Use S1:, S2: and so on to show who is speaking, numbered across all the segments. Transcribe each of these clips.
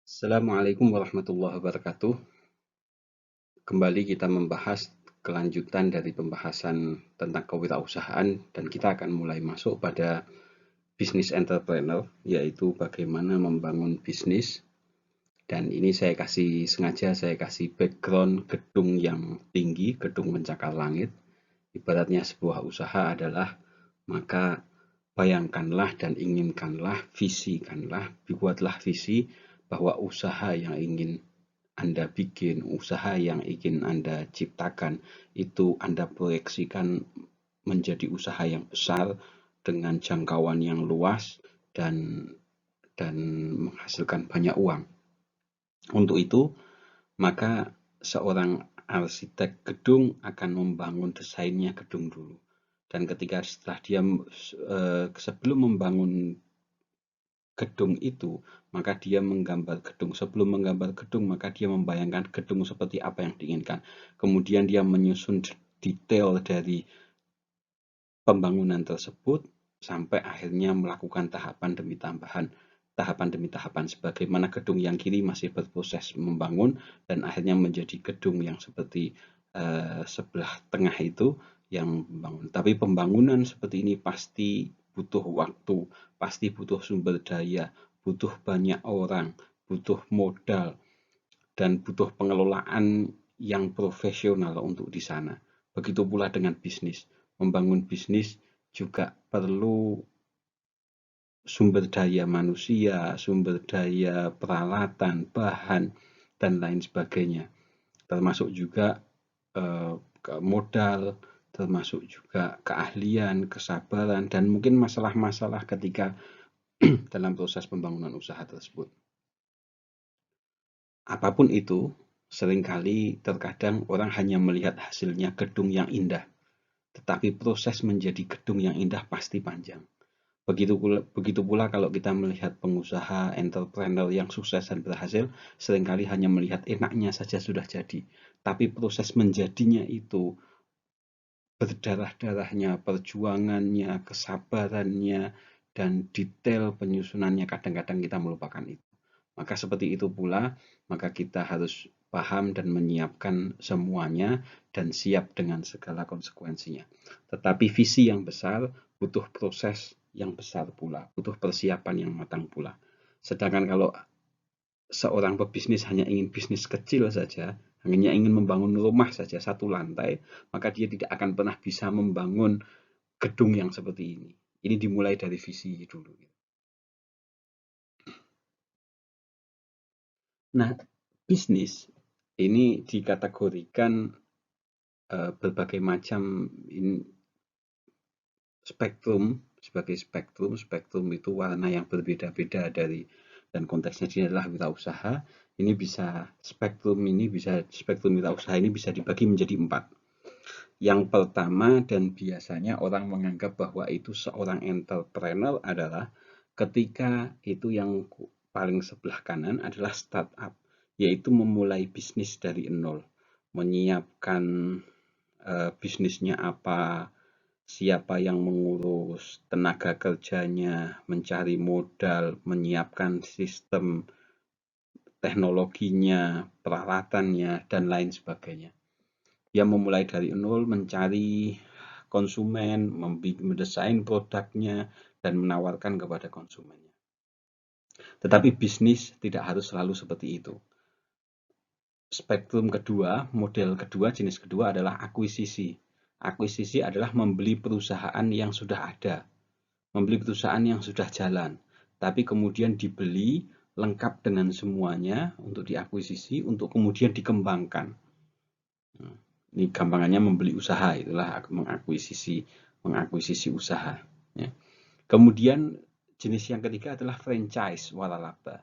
S1: Assalamualaikum warahmatullahi wabarakatuh. Kembali kita membahas kelanjutan dari pembahasan tentang kewirausahaan dan kita akan mulai masuk pada bisnis entrepreneur, yaitu bagaimana membangun bisnis. Dan ini sengaja saya kasih background gedung yang tinggi, gedung mencakar langit. Ibaratnya sebuah usaha adalah, maka bayangkanlah dan inginkanlah, visikanlah, buatlah visi bahwa usaha yang ingin Anda bikin, usaha yang ingin Anda ciptakan, itu Anda proyeksikan menjadi usaha yang besar dengan jangkauan yang luas dan dan menghasilkan banyak uang. Untuk itu, maka seorang arsitek gedung akan membangun desainnya gedung dulu. Dan setelah dia sebelum membangun gedung itu, maka dia menggambar gedung. Sebelum menggambar gedung, maka dia membayangkan gedung seperti apa yang diinginkan. Kemudian dia menyusun detail dari pembangunan tersebut sampai akhirnya melakukan tahapan demi tahapan sebagaimana gedung yang kiri masih berproses membangun dan akhirnya menjadi gedung yang seperti sebelah tengah itu yang membangun. Tapi pembangunan seperti ini pasti butuh waktu, pasti butuh sumber daya, butuh banyak orang, butuh modal, dan butuh pengelolaan yang profesional untuk di sana. Begitu pula dengan bisnis. Membangun bisnis juga perlu sumber daya manusia, sumber daya peralatan, bahan, dan lain sebagainya. Termasuk juga modal, termasuk juga keahlian, kesabaran, dan mungkin masalah-masalah ketika dalam proses pembangunan usaha tersebut. Apapun itu, seringkali terkadang orang hanya melihat hasilnya gedung yang indah, tetapi proses menjadi gedung yang indah pasti panjang. Begitu pula kalau kita melihat pengusaha, entrepreneur yang sukses dan berhasil, seringkali hanya melihat enaknya saja sudah jadi. Tapi proses menjadinya itu, berdarah-darahnya, perjuangannya, kesabarannya, dan detail penyusunannya kadang-kadang kita melupakan itu. Maka seperti itu pula, maka kita harus paham dan menyiapkan semuanya dan siap dengan segala konsekuensinya. Tetapi visi yang besar butuh proses yang besar pula, butuh persiapan yang matang pula. Sedangkan kalau seorang pebisnis hanya ingin bisnis kecil saja, hanya ingin membangun rumah saja satu lantai, maka dia tidak akan pernah bisa membangun gedung yang seperti ini. Ini dimulai dari visi dulu. Nah, bisnis ini dikategorikan berbagai macam spektrum, sebagai spektrum. Spektrum itu warna yang berbeda-beda dari, dan konteksnya ini adalah wirausaha. Spektrum wirausaha ini bisa dibagi menjadi 4. Yang pertama, dan biasanya orang menganggap bahwa itu seorang entrepreneur, adalah ketika itu yang paling sebelah kanan adalah startup, yaitu memulai bisnis dari nol, menyiapkan bisnisnya apa, siapa yang mengurus, tenaga kerjanya, mencari modal, menyiapkan sistem teknologinya, peralatannya, dan lain sebagainya. Dia memulai dari nol, mencari konsumen, mendesain produknya, dan menawarkan kepada konsumennya. Tetapi bisnis tidak harus selalu seperti itu. Spektrum kedua, model kedua, jenis kedua adalah akuisisi. Akuisisi adalah membeli perusahaan yang sudah ada, membeli perusahaan yang sudah jalan, tapi kemudian dibeli lengkap dengan semuanya untuk diakuisisi, untuk kemudian dikembangkan. Ini gampangannya membeli usaha, itulah mengakuisisi usaha. Ya. Kemudian jenis yang ketiga adalah franchise waralaba,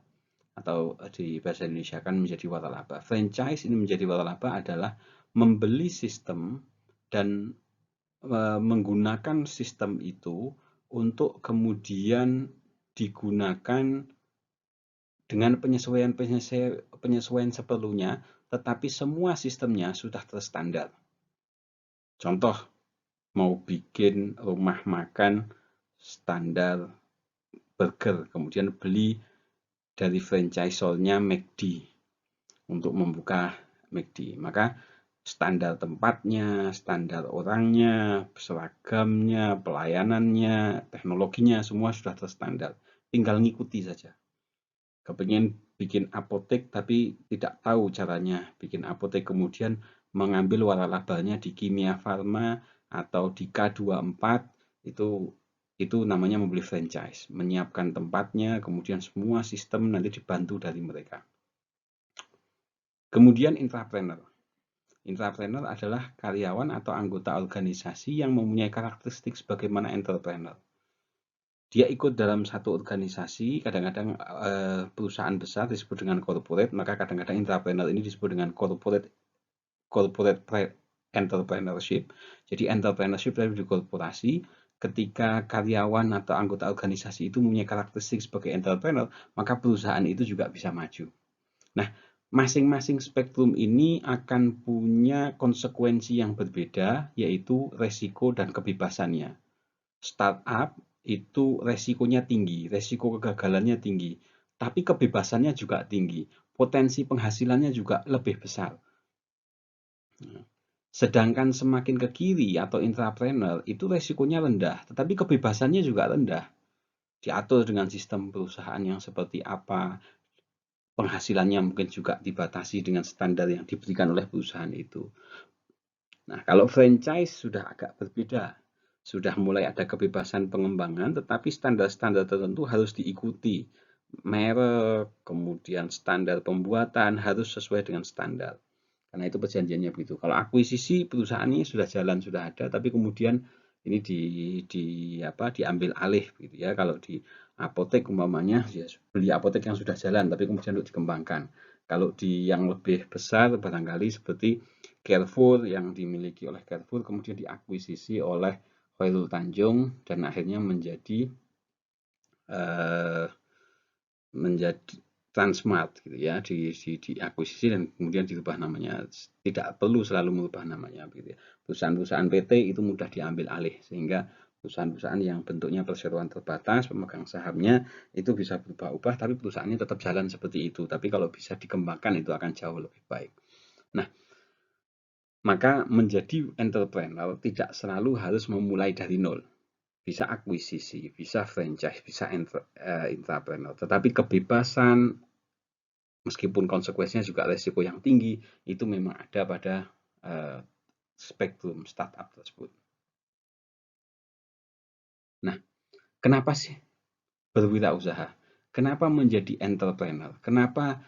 S1: atau di bahasa Indonesia kan menjadi waralaba. Franchise ini menjadi waralaba adalah membeli sistem dan menggunakan sistem itu untuk kemudian digunakan dengan penyesuaian seperlunya, tetapi semua sistemnya sudah terstandar. Contoh, mau bikin rumah makan standar burger, kemudian beli dari franchisor-nya McD untuk membuka McD. Maka standar tempatnya, standar orangnya, seragamnya, pelayanannya, teknologinya semua sudah terstandar. Tinggal ngikuti saja. Kepingin bikin apotek tapi tidak tahu caranya bikin apotek, kemudian mengambil waralabalnya di Kimia Farma atau di K24, itu namanya membeli franchise, menyiapkan tempatnya, kemudian semua sistem nanti dibantu dari mereka. Kemudian intrapreneur. Intrapreneur adalah karyawan atau anggota organisasi yang mempunyai karakteristik sebagaimana entrepreneur. Dia ikut dalam satu organisasi, kadang-kadang perusahaan besar disebut dengan corporate, maka kadang-kadang intrapreneur ini disebut dengan corporate entrepreneurship. Jadi entrepreneurship dari korporasi, ketika karyawan atau anggota organisasi itu mempunyai karakteristik sebagai entrepreneur, maka perusahaan itu juga bisa maju. Nah, masing-masing spektrum ini akan punya konsekuensi yang berbeda, yaitu resiko dan kebebasannya. Startup itu resikonya tinggi, resiko kegagalannya tinggi, tapi kebebasannya juga tinggi, potensi penghasilannya juga lebih besar. Sedangkan semakin ke kiri atau intrapreneur itu resikonya rendah, tetapi kebebasannya juga rendah. Diatur dengan sistem perusahaan yang seperti apa, penghasilannya mungkin juga dibatasi dengan standar yang diberikan oleh perusahaan itu. Nah, kalau franchise sudah agak berbeda. Sudah mulai ada kebebasan pengembangan, tetapi standar-standar tertentu harus diikuti. Merek, kemudian standar pembuatan harus sesuai dengan standar. Karena itu perjanjiannya begitu. Kalau akuisisi perusahaan ini sudah jalan, sudah ada, tapi kemudian ini diambil alih gitu ya. Kalau di apotek umpamanya ya beli apotek yang sudah jalan tapi kemudian untuk dikembangkan. Kalau di yang lebih besar barangkali seperti Carrefour yang dimiliki oleh Carrefour kemudian diakuisisi oleh Khairul Tanjung dan akhirnya menjadi Transmart gitu ya, diakuisisi dan kemudian dirubah namanya. Tidak perlu selalu merubah namanya gitu ya. Perusahaan-perusahaan PT itu mudah diambil alih sehingga perusahaan-perusahaan yang bentuknya perseroan terbatas, pemegang sahamnya itu bisa berubah-ubah tapi perusahaannya tetap jalan seperti itu. Tapi kalau bisa dikembangkan itu akan jauh lebih baik. Nah, maka menjadi entrepreneur tidak selalu harus memulai dari nol. Bisa akuisisi, bisa franchise, bisa intrapreneur. Tetapi kebebasan, meskipun konsekuensinya juga resiko yang tinggi, itu memang ada pada spektrum startup tersebut. Nah, kenapa sih berwirausaha? Kenapa menjadi entrepreneur? Kenapa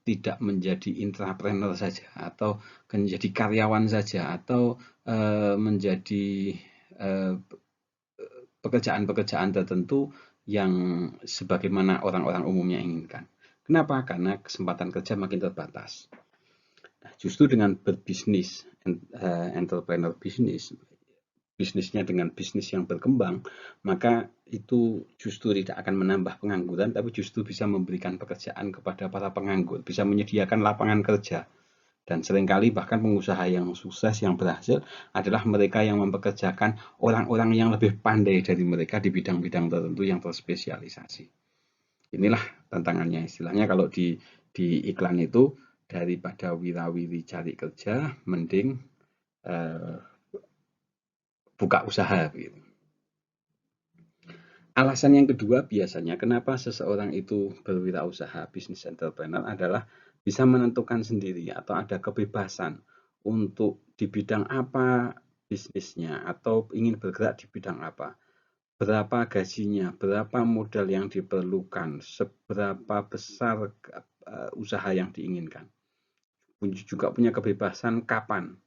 S1: tidak menjadi intrapreneur saja, atau menjadi karyawan saja, atau menjadi pekerjaan-pekerjaan tertentu yang sebagaimana orang-orang umumnya inginkan? Kenapa? Karena kesempatan kerja makin terbatas. Nah, justru dengan berbisnis, entrepreneur bisnisnya dengan bisnis yang berkembang, maka itu justru tidak akan menambah pengangguran, tapi justru bisa memberikan pekerjaan kepada para penganggur, bisa menyediakan lapangan kerja. Dan seringkali bahkan pengusaha yang sukses, yang berhasil adalah mereka yang mempekerjakan orang-orang yang lebih pandai dari mereka di bidang-bidang tertentu yang terspesialisasi. Inilah tantangannya istilahnya kalau di iklan itu, daripada wira-wiri cari kerja, mending buka usaha gitu. Alasan yang kedua biasanya kenapa seseorang itu berwirausaha, bisnis entrepreneur adalah bisa menentukan sendiri atau ada kebebasan untuk di bidang apa bisnisnya atau ingin bergerak di bidang apa. Berapa gajinya, berapa modal yang diperlukan, seberapa besar usaha yang diinginkan. Juga punya kebebasan kapan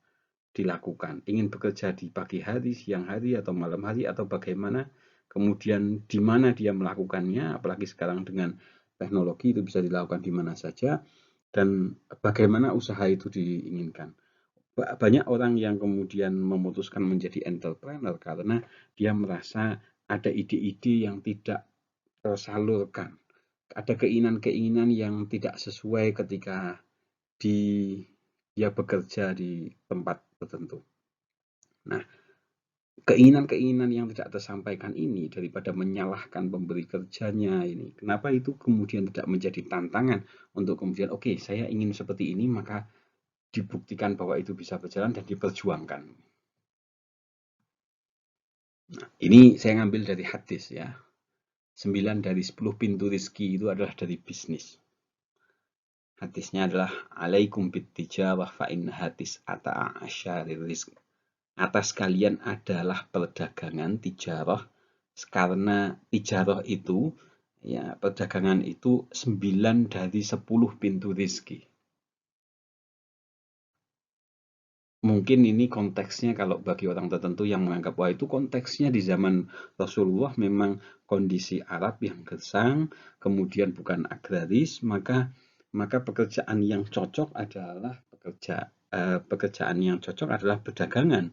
S1: dilakukan. Ingin bekerja di pagi hari, siang hari, atau malam hari, atau bagaimana. Kemudian di mana dia melakukannya, apalagi sekarang dengan teknologi itu bisa dilakukan di mana saja, dan bagaimana usaha itu diinginkan. Banyak orang yang kemudian memutuskan menjadi entrepreneur karena dia merasa ada ide-ide yang tidak tersalurkan. Ada keinginan-keinginan yang tidak sesuai ketika dia bekerja di tempat tertentu. Nah, keinginan-keinginan yang tidak tersampaikan ini daripada menyalahkan pemberi kerjanya ini. Kenapa itu kemudian tidak menjadi tantangan untuk kemudian oke, saya ingin seperti ini, maka dibuktikan bahwa itu bisa berjalan dan diperjuangkan. Nah, ini saya ngambil dari hadis ya. 9 dari 10 pintu rizki itu adalah dari bisnis. Hadisnya adalah alaikum bittijarah fa innaha tis'ata asyarir rizq. Atas kalian adalah perdagangan tijarah, karena tijarah itu ya, perdagangan itu 9 dari 10 pintu rizki. Mungkin ini konteksnya kalau bagi orang tertentu yang menganggap wah itu konteksnya di zaman Rasulullah memang kondisi Arab yang gersang, kemudian bukan agraris, maka pekerjaan yang cocok adalah pekerjaan yang cocok adalah perdagangan.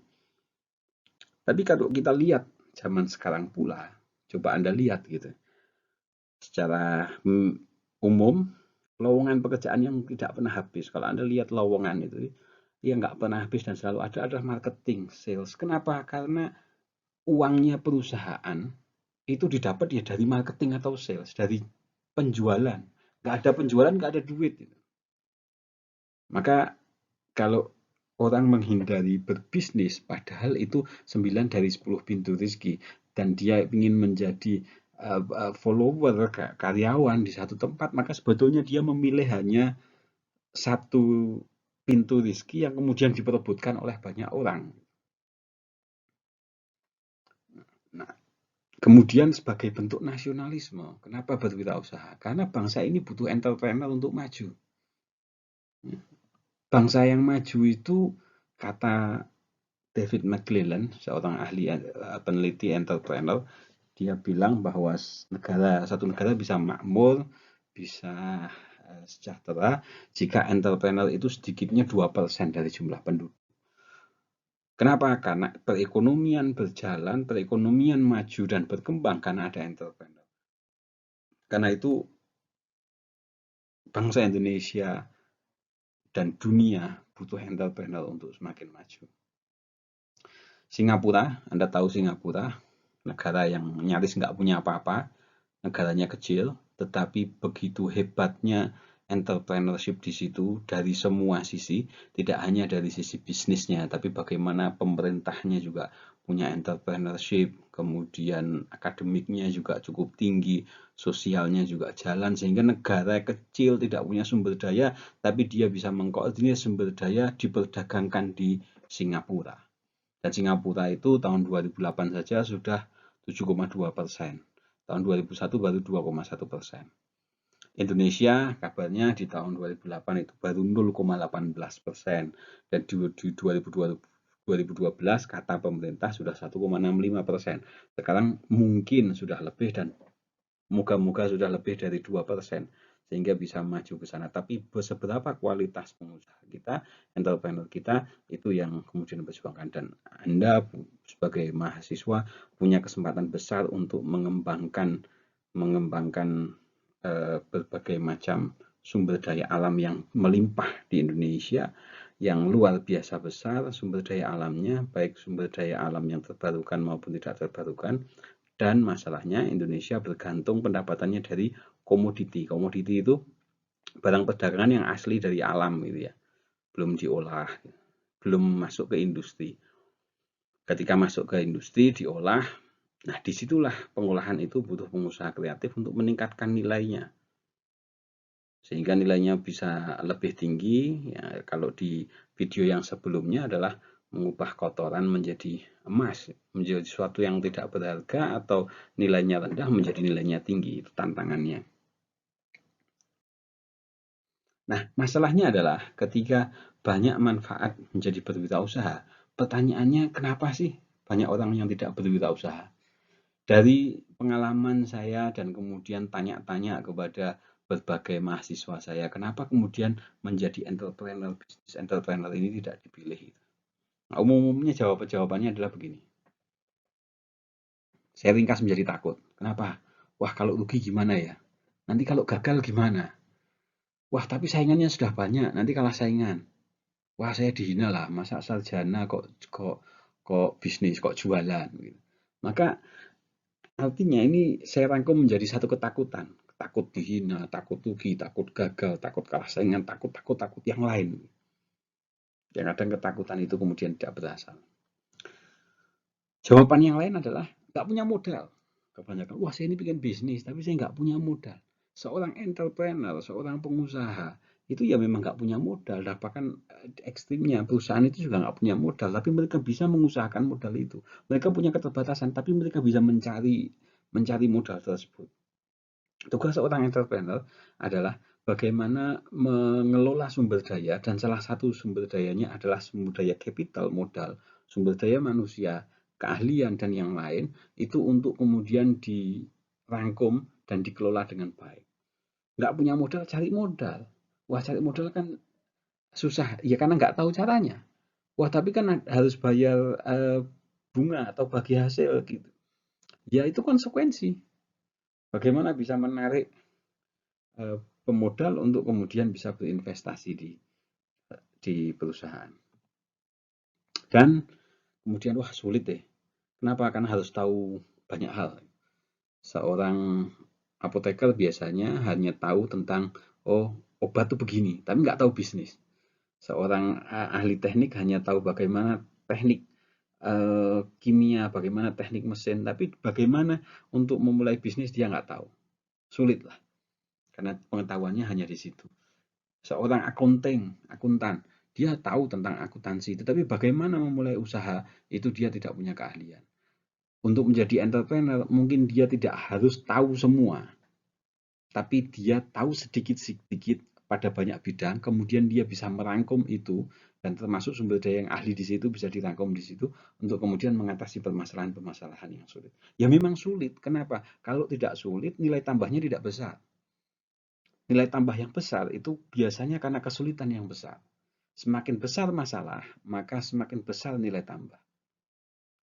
S1: Tapi kalau kita lihat zaman sekarang pula, coba Anda lihat gitu. Secara umum, lowongan pekerjaan yang tidak pernah habis. Kalau Anda lihat lowongan itu, yang nggak pernah habis dan selalu ada adalah marketing, sales. Kenapa? Karena uangnya perusahaan itu didapat ya dari marketing atau sales, dari penjualan. Nggak ada penjualan, nggak ada duit. Maka kalau orang menghindari berbisnis, padahal itu 9 dari 10 pintu rezeki, dan dia ingin menjadi follower, karyawan di satu tempat, maka sebetulnya dia memilih hanya satu pintu rezeki yang kemudian diperebutkan oleh banyak orang. Nah, kemudian sebagai bentuk nasionalisme, kenapa berwirausaha? Karena bangsa ini butuh entrepreneur untuk maju. Bangsa yang maju itu, kata David McClellan, seorang ahli peneliti entrepreneur, dia bilang bahwa satu negara bisa makmur, bisa sejahtera jika entrepreneur itu sedikitnya 2% dari jumlah penduduk. Kenapa? Karena perekonomian berjalan, perekonomian maju dan berkembang karena ada entrepreneur. Karena itu bangsa Indonesia dan dunia butuh entrepreneur untuk semakin maju. Singapura, Anda tahu Singapura, negara yang nyaris nggak punya apa-apa, negaranya kecil, tetapi begitu hebatnya entrepreneurship di situ dari semua sisi, tidak hanya dari sisi bisnisnya, tapi bagaimana pemerintahnya juga punya entrepreneurship, kemudian akademiknya juga cukup tinggi, sosialnya juga jalan, sehingga negara kecil tidak punya sumber daya, tapi dia bisa mengkoordinir sumber daya diperdagangkan di Singapura. Dan Singapura itu tahun 2008 saja sudah 7,2%. Tahun 2001 baru 2,1%. Indonesia kabarnya di tahun 2008 itu baru 0,18%. Dan di 2012 kata pemerintah sudah 1,65%. Sekarang mungkin sudah lebih dan moga-moga sudah lebih dari 2%. Sehingga bisa maju ke sana. Tapi seberapa kualitas pengusaha kita, entrepreneur kita, itu yang kemudian berjuangkan. Dan Anda sebagai mahasiswa punya kesempatan besar untuk mengembangkan berbagai macam sumber daya alam yang melimpah di Indonesia, yang luar biasa besar sumber daya alamnya, baik sumber daya alam yang terbarukan maupun tidak terbarukan. Dan masalahnya Indonesia bergantung pendapatannya dari komoditi. Komoditi itu barang perdagangan yang asli dari alam gitu ya, belum diolah, belum masuk ke industri. Ketika masuk ke industri diolah, nah disitulah pengolahan itu butuh pengusaha kreatif untuk meningkatkan nilainya, sehingga nilainya bisa lebih tinggi. Ya, kalau di video yang sebelumnya adalah mengubah kotoran menjadi emas, menjadi sesuatu yang tidak berharga atau nilainya rendah menjadi nilainya tinggi. Itu tantangannya. Nah, masalahnya adalah ketika banyak manfaat menjadi berwirausaha, pertanyaannya kenapa sih banyak orang yang tidak berwirausaha? Dari pengalaman saya dan kemudian tanya-tanya kepada berbagai mahasiswa saya, kenapa kemudian menjadi entrepreneur, bisnis entrepreneur ini tidak dipilih? Nah, umumnya jawabannya adalah begini. Saya ringkas menjadi takut. Kenapa? Wah, kalau rugi gimana ya? Nanti kalau gagal gimana? Wah, tapi saingannya sudah banyak, nanti kalah saingan. Wah, saya dihina lah, masa sarjana kok kok bisnis, kok jualan gitu. Maka artinya ini saya rangkum menjadi satu ketakutan. Takut dihina, takut rugi, takut gagal, takut kalah saingan, takut yang lain. Yang kadang ketakutan itu kemudian tidak berasal. Jawaban yang lain adalah nggak punya modal. Kebanyakan, wah saya ini bikin bisnis, tapi saya nggak punya modal. Seorang entrepreneur, seorang pengusaha, itu ya memang nggak punya modal. Dan bahkan ekstrimnya, perusahaan itu juga nggak punya modal, tapi mereka bisa mengusahakan modal itu. Mereka punya keterbatasan, tapi mereka bisa mencari modal tersebut. Tugas seorang entrepreneur adalah bagaimana mengelola sumber daya, dan salah satu sumber dayanya adalah sumber daya capital, modal, sumber daya manusia, keahlian, dan yang lain, itu untuk kemudian dirangkum dan dikelola dengan baik. Nggak punya modal, cari modal. Wah, cari modal kan susah, ya karena nggak tahu caranya. Wah, tapi kan harus bayar bunga atau bagi hasil gitu. Ya, itu konsekuensi. Bagaimana bisa menarik pemodal untuk kemudian bisa berinvestasi di perusahaan. Dan kemudian wah sulit deh. Kenapa? Karena harus tahu banyak hal. Seorang apoteker biasanya hanya tahu tentang obat tuh begini, tapi nggak tahu bisnis. Seorang ahli teknik hanya tahu bagaimana teknik kimia, bagaimana teknik mesin, tapi bagaimana untuk memulai bisnis dia nggak tahu. Sulit lah, karena pengetahuannya hanya di situ. Seorang akuntan, dia tahu tentang akuntansi, tetapi bagaimana memulai usaha, itu dia tidak punya keahlian. Untuk menjadi entrepreneur, mungkin dia tidak harus tahu semua, tapi dia tahu sedikit-sedikit pada banyak bidang, kemudian dia bisa merangkum itu, dan termasuk sumber daya yang ahli di situ bisa dirangkum di situ, untuk kemudian mengatasi permasalahan-permasalahan yang sulit. Ya memang sulit, kenapa? Kalau tidak sulit, nilai tambahnya tidak besar. Nilai tambah yang besar itu biasanya karena kesulitan yang besar. Semakin besar masalah, maka semakin besar nilai tambah.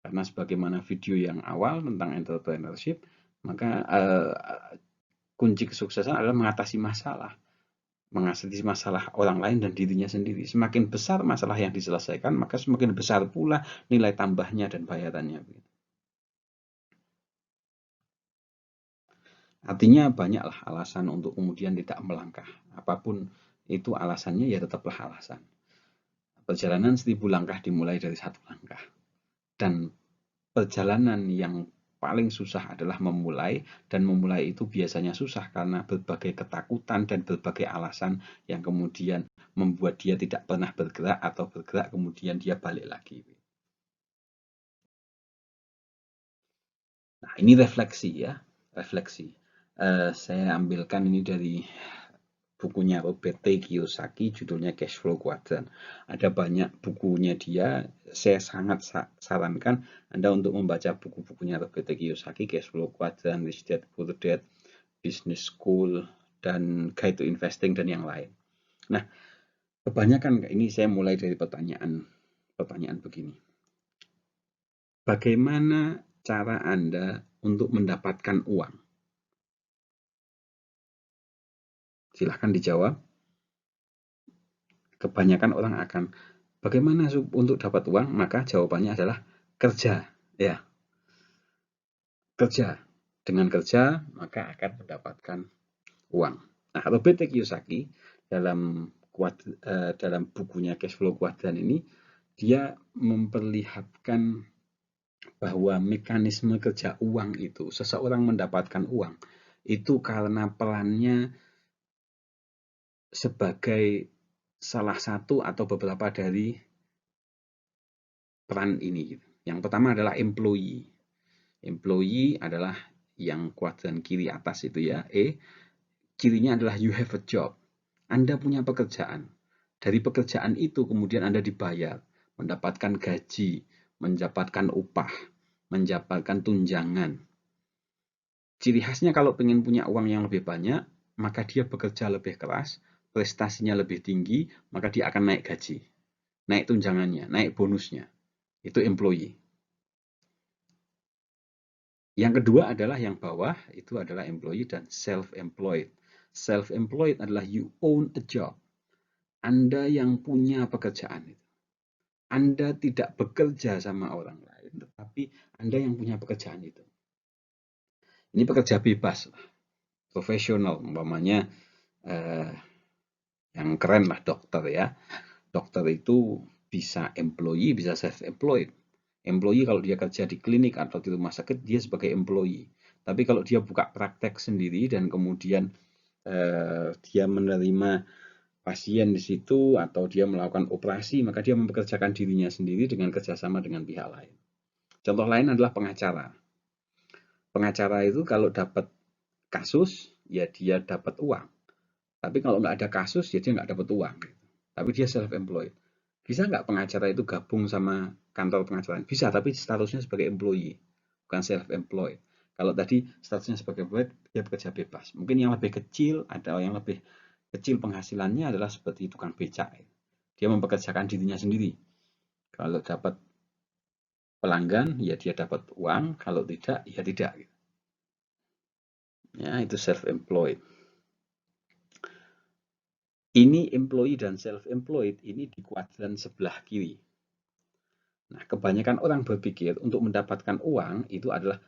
S1: Karena sebagaimana video yang awal tentang entrepreneurship, maka kunci kesuksesan adalah mengatasi masalah orang lain dan dirinya sendiri. Semakin besar masalah yang diselesaikan, maka semakin besar pula nilai tambahnya dan bayarannya. Artinya banyaklah alasan untuk kemudian tidak melangkah. Apapun itu alasannya, ya tetaplah alasan. Perjalanan 1000 langkah dimulai dari 1 langkah. Dan perjalanan yang paling susah adalah memulai, dan memulai itu biasanya susah karena berbagai ketakutan dan berbagai alasan yang kemudian membuat dia tidak pernah bergerak, atau bergerak kemudian dia balik lagi. Nah, ini refleksi ya, refleksi. Saya ambilkan ini dari bukunya Robert T. Kiyosaki, judulnya Cash Flow Quadrant. Ada banyak bukunya dia, saya sangat sarankan Anda untuk membaca buku-bukunya Robert T. Kiyosaki, Cash Flow Quadrant, Rich Dad Poor Dad, Business School, dan Guide to Investing, dan yang lain. Nah, kebanyakan ini saya mulai dari pertanyaan begini. Bagaimana cara Anda untuk mendapatkan uang? Silahkan dijawab. Kebanyakan orang akan, bagaimana untuk dapat uang? Maka jawabannya adalah kerja. Ya, kerja. Dengan kerja, maka akan mendapatkan uang. Nah, Robert T. Kiyosaki dalam bukunya Cash Flow Quadrant ini, dia memperlihatkan bahwa mekanisme kerja uang itu, seseorang mendapatkan uang, itu karena perannya sebagai salah satu atau beberapa dari peran ini. Yang pertama adalah employee. Employee adalah yang kuadran kiri atas itu ya, cirinya adalah you have a job. Anda punya pekerjaan. Dari pekerjaan itu kemudian Anda dibayar, mendapatkan gaji, mendapatkan upah, mendapatkan tunjangan. Ciri khasnya kalau ingin punya uang yang lebih banyak, maka dia bekerja lebih keras, prestasinya lebih tinggi, maka dia akan naik gaji, naik tunjangannya, naik bonusnya. Itu employee. Yang kedua adalah yang bawah, itu adalah employee dan self-employed. Self-employed adalah you own a job. Anda yang punya pekerjaan. Anda tidak bekerja sama orang lain, tetapi Anda yang punya pekerjaan itu. Ini pekerja bebas, profesional, umpamanya yang keren lah dokter ya. Dokter itu bisa employee, bisa self-employed. Employee kalau dia kerja di klinik atau di rumah sakit, dia sebagai employee. Tapi kalau dia buka praktek sendiri dan kemudian dia menerima pasien di situ atau dia melakukan operasi, maka dia mempekerjakan dirinya sendiri dengan kerjasama dengan pihak lain. Contoh lain adalah pengacara. Pengacara itu kalau dapat kasus, ya dia dapat uang. Tapi kalau nggak ada kasus, ya dia nggak dapat uang. Tapi dia self-employed. Bisa nggak pengacara itu gabung sama kantor pengacara? Bisa, tapi statusnya sebagai employee, bukan self-employed. Kalau tadi statusnya sebagai employed, dia bekerja bebas. Mungkin yang lebih kecil, ada yang lebih kecil penghasilannya adalah seperti tukang becak. Dia mempekerjakan dirinya sendiri. Kalau dapat pelanggan, ya dia dapat uang. Kalau tidak, ya tidak. Ya, itu self-employed. Ini employee dan self-employed ini di kuadran sebelah kiri. Nah, kebanyakan orang berpikir untuk mendapatkan uang itu adalah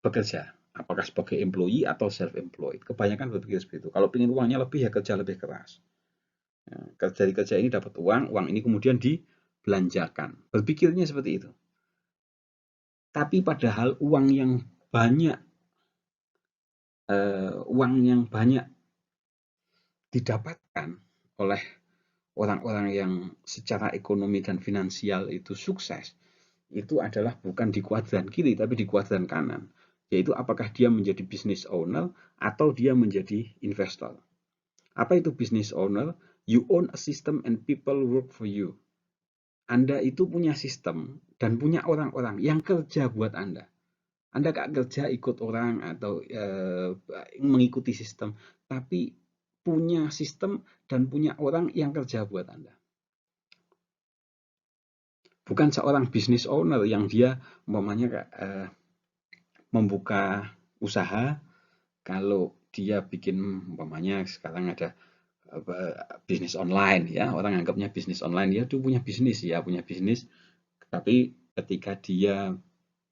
S1: bekerja. Apakah sebagai employee atau self-employed. Kebanyakan berpikir seperti itu. Kalau ingin uangnya lebih, ya kerja lebih keras. Ya, dari kerja ini dapat uang, uang ini kemudian dibelanjakan. Berpikirnya seperti itu. Tapi padahal uang yang banyak didapatkan oleh orang-orang yang secara ekonomi dan finansial itu sukses, itu adalah bukan di kuadran kiri, tapi di kuadran kanan. Yaitu apakah dia menjadi business owner atau dia menjadi investor. Apa itu business owner? You own a system and people work for you. Anda itu punya sistem dan punya orang-orang yang kerja buat Anda. Anda gak kerja ikut orang atau mengikuti sistem, tapi punya sistem dan punya orang yang kerja buat Anda. Bukan seorang business owner yang dia umpamanya membuka usaha, kalau dia bikin umpamanya sekarang ada bisnis online ya, orang anggapnya bisnis online, ya tuh punya bisnis ya, punya bisnis, tapi ketika dia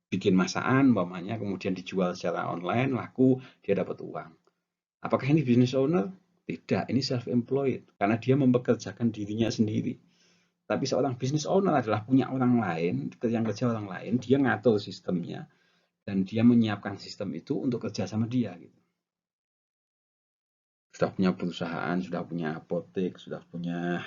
S1: bikin masakan umpamanya kemudian dijual secara online laku, dia dapat uang. Apakah ini business owner? Tidak, ini self employed karena dia mempekerjakan dirinya sendiri. Tapi seorang business owner adalah punya orang lain, yang kerja orang lain, dia ngatur sistemnya dan dia menyiapkan sistem itu untuk kerja sama dia gitu. Sudah punya perusahaan, sudah punya apotek, sudah punya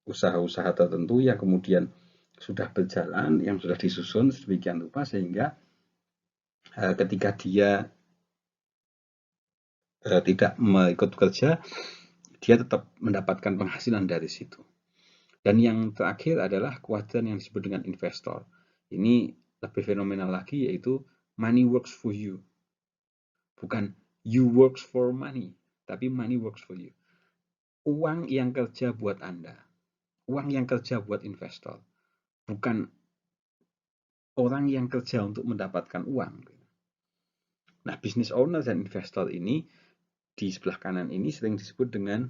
S1: usaha-usaha tertentu yang kemudian sudah berjalan, yang sudah disusun sedemikian rupa sehingga ketika dia tidak mengikut kerja, dia tetap mendapatkan penghasilan dari situ. Dan yang terakhir adalah kuadran yang disebut dengan investor. Ini lebih fenomenal lagi, yaitu money works for you. Bukan you works for money, tapi money works for you. Uang yang kerja buat Anda. Uang yang kerja buat investor. Bukan orang yang kerja untuk mendapatkan uang. Nah, business owner dan investor ini di sebelah kanan ini sering disebut dengan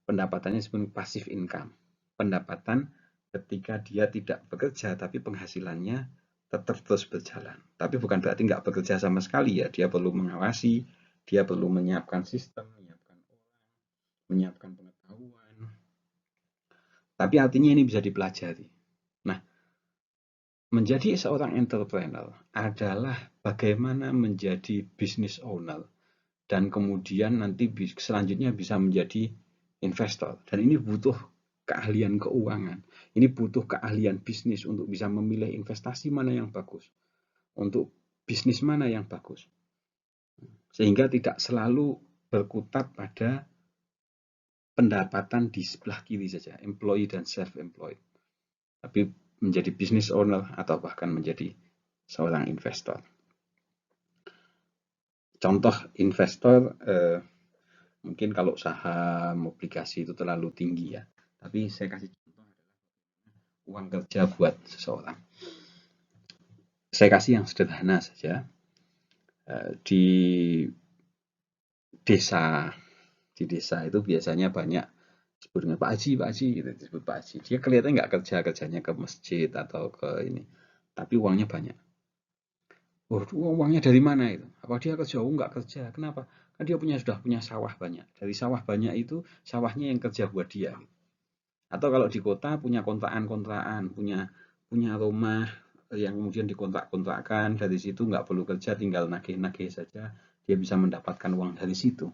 S1: pendapatannya disebut passive income. Pendapatan ketika dia tidak bekerja tapi penghasilannya tetap terus berjalan. Tapi bukan berarti nggak bekerja sama sekali ya. Dia perlu mengawasi, dia perlu menyiapkan sistem, menyiapkan orang, menyiapkan pengetahuan. Tapi artinya ini bisa dipelajari. Nah, menjadi seorang entrepreneur adalah bagaimana menjadi business owner dan kemudian nanti selanjutnya bisa menjadi investor. Dan ini butuh keahlian keuangan. Ini butuh keahlian bisnis untuk bisa memilih investasi mana yang bagus. Untuk bisnis mana yang bagus. Sehingga tidak selalu berkutat pada pendapatan di sebelah kiri saja, employee dan self-employed. Tapi menjadi business owner atau bahkan menjadi seorang investor. Contoh investor, mungkin kalau saham, obligasi itu terlalu tinggi ya. Tapi saya kasih contoh adalah uang kerja buat seseorang. Saya kasih yang sederhana saja. Di desa itu biasanya banyak Disebut dengan Pak Haji gitu, disebut Pak Haji. Dia kelihatannya nggak kerjanya ke masjid atau ke ini, tapi uangnya banyak. Oh, uangnya dari mana itu? Apa dia kerja? Oh, nggak kerja. Kenapa? Kan dia sudah punya sawah banyak. Dari sawah banyak itu, sawahnya yang kerja buat dia. Atau kalau di kota punya kontrakan-kontrakan, punya rumah yang kemudian dikontrak-kontrakkan, dari situ nggak perlu kerja, tinggal nagih-nagih saja, dia bisa mendapatkan uang dari situ.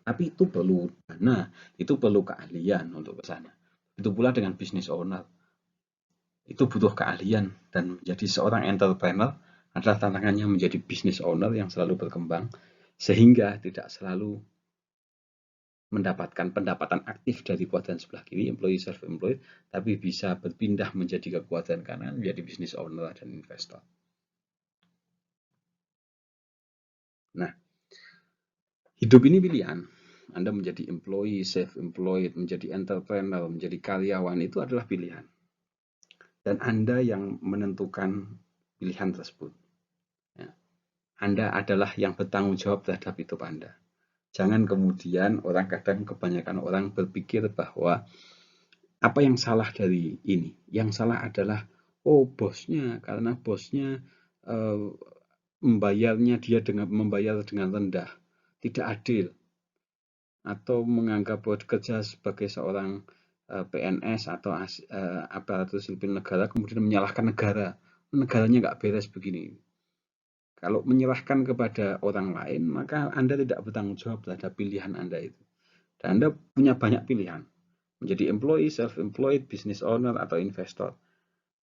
S1: Tapi itu perlu dana, itu perlu keahlian untuk ke sana. Itu pula dengan business owner. Itu butuh keahlian dan menjadi seorang entrepreneur adalah tantangannya menjadi business owner yang selalu berkembang sehingga tidak selalu mendapatkan pendapatan aktif dari kuadran sebelah kiri, employee self-employed, tapi bisa berpindah menjadi ke kuadran kanan, menjadi business owner dan investor. Nah, hidup ini pilihan. Anda menjadi employee, self-employed, menjadi entrepreneur, menjadi karyawan itu adalah pilihan. Dan Anda yang menentukan pilihan tersebut. Anda adalah yang bertanggung jawab terhadap hidup Anda. Jangan kemudian kebanyakan orang berpikir bahwa apa yang salah dari ini? Yang salah adalah, oh bosnya, karena bosnya membayar dengan rendah, tidak adil, atau menganggap bahwa kerja sebagai seorang PNS atau aparatur sipil negara kemudian menyalahkan negara, negaranya nggak beres begini. Kalau menyerahkan kepada orang lain, maka Anda tidak bertanggung jawab terhadap pilihan Anda itu. Dan Anda punya banyak pilihan. Menjadi employee, self-employed, business owner, atau investor.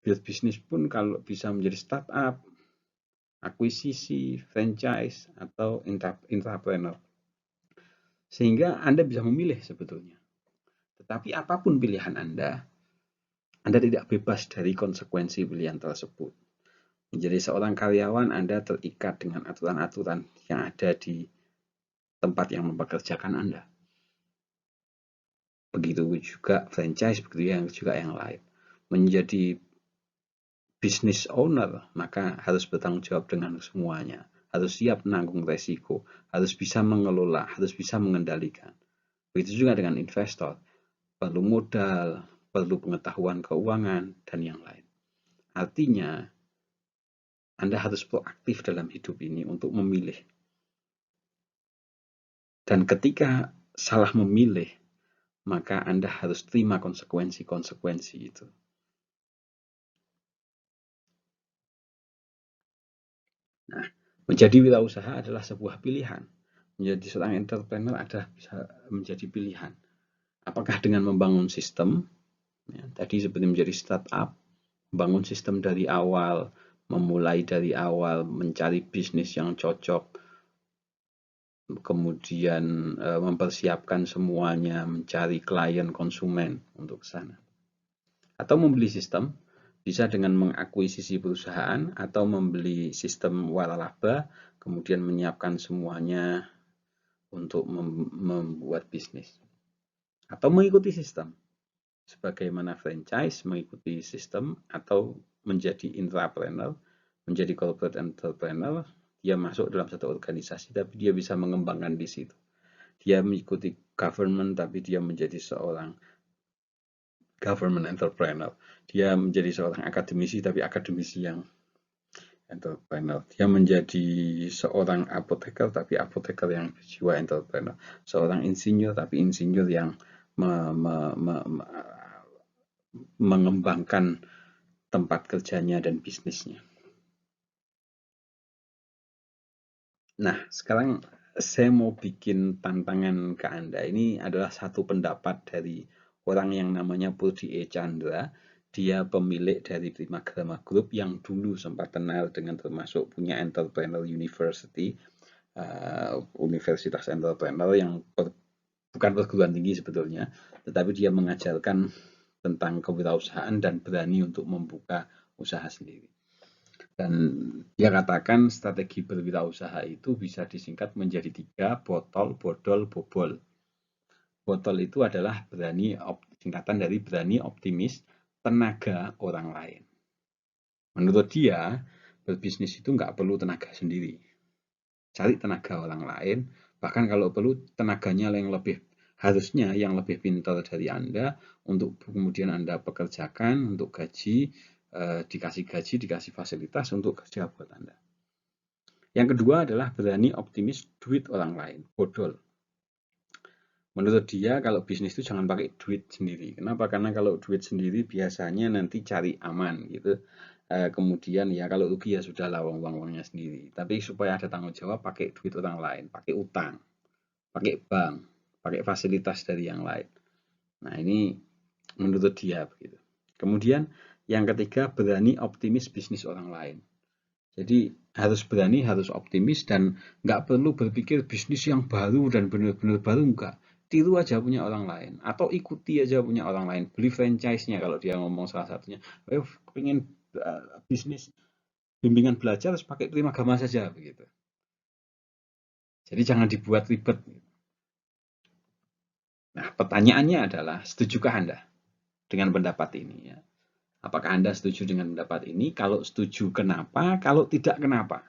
S1: Build bisnis pun kalau bisa menjadi startup, akuisisi, franchise, atau entrepreneur. Sehingga Anda bisa memilih sebetulnya. Tetapi apapun pilihan Anda tidak bebas dari konsekuensi pilihan tersebut. Menjadi seorang karyawan, Anda terikat dengan aturan-aturan yang ada di tempat yang mempekerjakan Anda. Begitu juga franchise, begitu juga yang lain. Menjadi business owner, maka harus bertanggung jawab dengan semuanya. Harus siap menanggung resiko, harus bisa mengelola, harus bisa mengendalikan. Begitu juga dengan investor. Perlu modal, perlu pengetahuan keuangan, dan yang lain. Artinya, Anda harus proaktif dalam hidup ini untuk memilih. Dan ketika salah memilih, maka Anda harus terima konsekuensi-konsekuensi itu. Nah, menjadi wirausaha adalah sebuah pilihan. Menjadi seorang entrepreneur adalah bisa menjadi pilihan. Apakah dengan membangun sistem, ya, tadi seperti menjadi startup, membangun sistem dari awal, memulai dari awal, mencari bisnis yang cocok, kemudian mempersiapkan semuanya, mencari klien konsumen untuk ke sana. Atau membeli sistem, bisa dengan mengakuisisi perusahaan atau membeli sistem waralaba, kemudian menyiapkan semuanya untuk membuat bisnis. Atau mengikuti sistem, sebagaimana franchise mengikuti sistem atau menjadi intrapreneur, menjadi corporate entrepreneur, dia masuk dalam satu organisasi tapi dia bisa mengembangkan di situ. Dia mengikuti government tapi dia menjadi seorang government entrepreneur. Dia menjadi seorang akademisi tapi akademisi yang entrepreneur. Dia menjadi seorang apoteker tapi apoteker yang berjiwa entrepreneur. Seorang insinyur tapi insinyur yang mengembangkan tempat kerjanya dan bisnisnya. Nah, sekarang saya mau bikin tantangan ke Anda. Ini adalah satu pendapat dari orang yang namanya Purdi E. Chandra. Dia pemilik dari Primagrama Group yang dulu sempat kenal dengan termasuk punya Entrepreneur University, Universitas Entrepreneur yang bukan perguruan tinggi sebetulnya, tetapi dia mengajarkan tentang kewirausahaan dan berani untuk membuka usaha sendiri. Dan dia katakan strategi berwirausaha itu bisa disingkat menjadi 3, botol, bodol, bobol. Botol itu adalah singkatan dari berani, optimis, tenaga orang lain. Menurut dia, berbisnis itu nggak perlu tenaga sendiri. Cari tenaga orang lain, bahkan kalau perlu tenaganya yang lebih harusnya yang lebih pintar dari Anda untuk kemudian Anda pekerjakan untuk gaji, dikasih gaji, dikasih fasilitas untuk kerja buat Anda. Yang kedua adalah berani optimis duit orang lain, bodol. Menurut dia kalau bisnis itu jangan pakai duit sendiri. Kenapa? Karena kalau duit sendiri biasanya nanti cari aman gitu. Kemudian ya kalau rugi ya sudah lah uangnya sendiri. Tapi supaya ada tanggung jawab pakai duit orang lain, pakai utang, pakai bank, pakai fasilitas dari yang lain. Nah ini menurut dia begitu. Kemudian yang ketiga berani optimis bisnis orang lain. Jadi harus berani, harus optimis dan nggak perlu berpikir bisnis yang baru dan benar-benar baru enggak. Tiru aja punya orang lain atau ikuti aja punya orang lain. Beli franchise-nya kalau dia ngomong salah satunya. Pengen bisnis bimbingan belajar harus pakai Prima Gama saja begitu. Jadi jangan dibuat ribet. Nah, pertanyaannya adalah setujukah Anda dengan pendapat ini ya? Apakah Anda setuju dengan pendapat ini? Kalau setuju, kenapa? Kalau tidak, kenapa?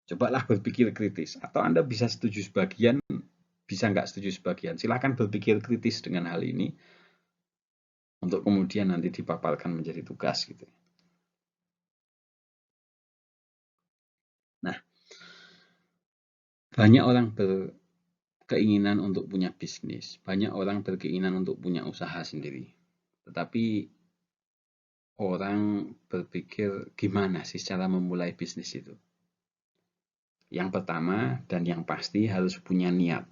S1: Cobalah berpikir kritis. Atau Anda bisa setuju sebagian, bisa nggak setuju sebagian. Silahkan berpikir kritis dengan hal ini untuk kemudian nanti dipaparkan menjadi tugas gitu. Nah, banyak orang berkeinginan untuk punya bisnis, banyak orang berkeinginan untuk punya usaha sendiri. Tetapi orang berpikir gimana sih cara memulai bisnis itu? Yang pertama dan yang pasti harus punya niat.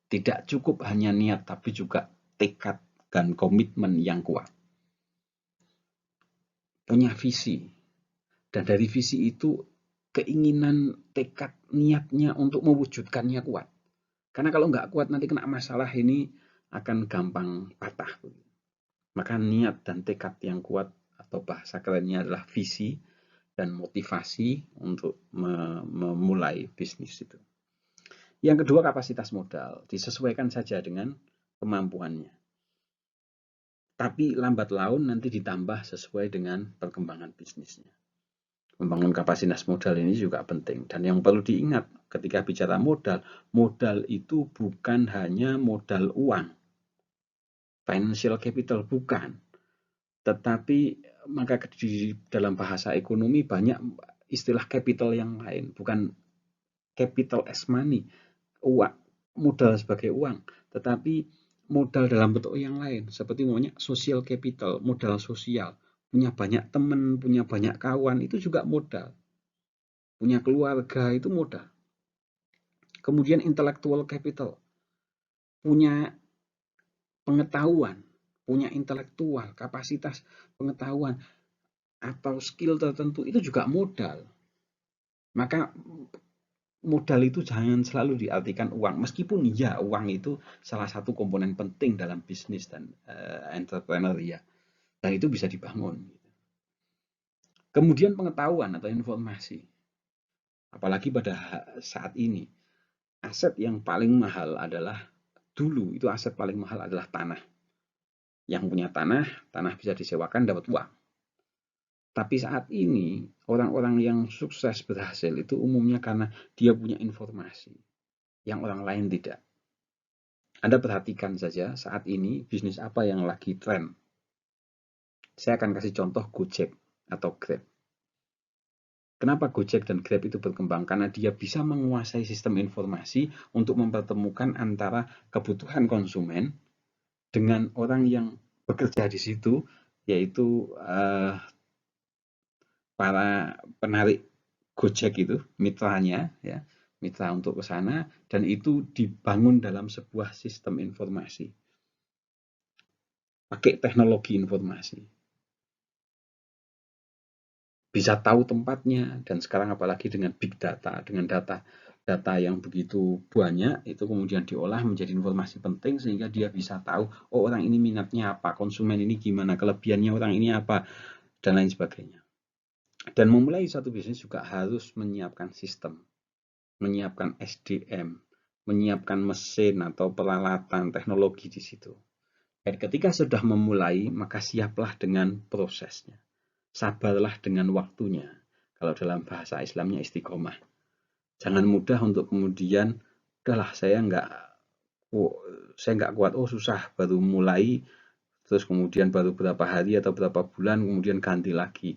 S1: Tidak cukup hanya niat, tapi juga tekad dan komitmen yang kuat. Punya visi. Dan dari visi itu keinginan, tekad, niatnya untuk mewujudkannya kuat. Karena kalau nggak kuat nanti kena masalah ini akan gampang patah. Maka niat dan tekad yang kuat atau bahasa kerennya adalah visi dan motivasi untuk memulai bisnis itu. Yang kedua kapasitas modal, disesuaikan saja dengan kemampuannya. Tapi lambat laun nanti ditambah sesuai dengan perkembangan bisnisnya. Membangun kapasitas modal ini juga penting. Dan yang perlu diingat ketika bicara modal, modal itu bukan hanya modal uang. Financial capital bukan. Tetapi maka di dalam bahasa ekonomi banyak istilah capital yang lain. Bukan capital as money, uang, modal sebagai uang. Tetapi modal dalam bentuk yang lain. Seperti namanya social capital, modal sosial. Punya banyak teman, punya banyak kawan, itu juga modal. Punya keluarga itu modal. Kemudian intellectual capital, punya pengetahuan, punya intelektual, kapasitas pengetahuan atau skill tertentu itu juga modal. Maka modal itu jangan selalu diartikan uang, meskipun ya uang itu salah satu komponen penting dalam bisnis dan entrepreneur ya, dan itu bisa dibangun. Kemudian pengetahuan atau informasi, apalagi pada saat ini, aset yang paling mahal adalah dulu itu aset paling mahal adalah tanah. Yang punya tanah, tanah bisa disewakan dapat uang. Tapi saat ini orang-orang yang sukses berhasil itu umumnya karena dia punya informasi yang orang lain tidak. Anda perhatikan saja saat ini bisnis apa yang lagi tren. Saya akan kasih contoh Gojek atau Grab. Kenapa Gojek dan Grab itu berkembang? Karena dia bisa menguasai sistem informasi untuk mempertemukan antara kebutuhan konsumen dengan orang yang bekerja di situ, yaitu para penarik Gojek itu, mitranya, ya, mitra untuk ke sana, dan itu dibangun dalam sebuah sistem informasi. Pakai teknologi informasi. Bisa tahu tempatnya, dan sekarang apalagi dengan big data, dengan data yang begitu banyak, itu kemudian diolah menjadi informasi penting sehingga dia bisa tahu, oh orang ini minatnya apa, konsumen ini gimana, kelebihannya orang ini apa, dan lain sebagainya. Dan memulai satu bisnis juga harus menyiapkan sistem, menyiapkan SDM, menyiapkan mesin atau peralatan teknologi di situ. Dan ketika sudah memulai, maka siaplah dengan prosesnya. Sabarlah dengan waktunya. Kalau dalam bahasa Islamnya istiqomah. Jangan mudah untuk kemudian, udahlah saya nggak oh, saya nggak kuat, oh susah, baru mulai, terus kemudian baru berapa hari atau berapa bulan, kemudian ganti lagi,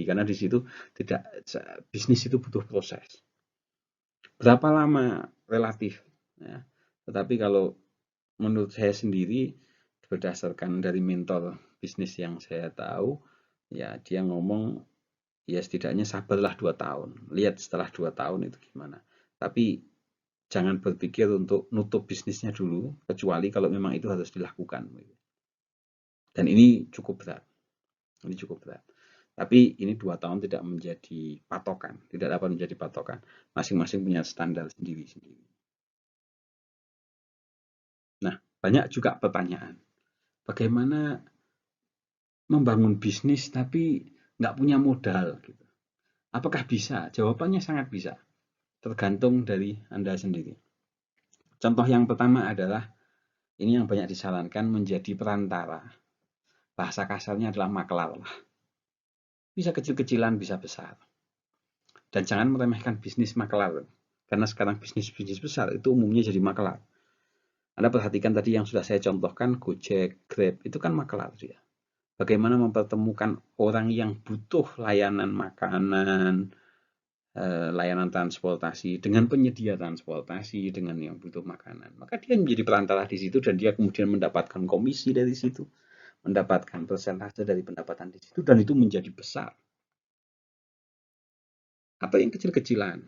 S1: karena di situ tidak, bisnis itu butuh proses. Berapa lama relatif, ya. Tetapi kalau menurut saya sendiri, berdasarkan dari mentor bisnis yang saya tahu, ya dia ngomong, ya setidaknya sabarlah 2 tahun, lihat setelah 2 tahun itu gimana. Tapi jangan berpikir untuk nutup bisnisnya dulu, kecuali kalau memang itu harus dilakukan. Dan ini cukup berat, ini cukup berat. Tapi ini 2 tahun tidak menjadi patokan, tidak dapat menjadi patokan. Masing-masing punya standar sendiri-sendiri. Nah, banyak juga pertanyaan. Bagaimana membangun bisnis tapi nggak punya modal? Gitu. Apakah bisa? Jawabannya sangat bisa. Tergantung dari Anda sendiri. Contoh yang pertama adalah, ini yang banyak disarankan, menjadi perantara. Bahasa kasarnya adalah maklar. Bisa kecil-kecilan, bisa besar. Dan jangan meremehkan bisnis maklar. Karena sekarang bisnis-bisnis besar itu umumnya jadi maklar. Anda perhatikan tadi yang sudah saya contohkan, Gojek, Grab, itu kan maklar dia. Bagaimana mempertemukan orang yang butuh layanan makanan, layanan transportasi dengan penyedia transportasi, dengan yang butuh makanan. Maka dia menjadi perantara di situ dan dia kemudian mendapatkan komisi dari situ, mendapatkan persentase dari pendapatan di situ, dan itu menjadi besar. Atau yang kecil-kecilan,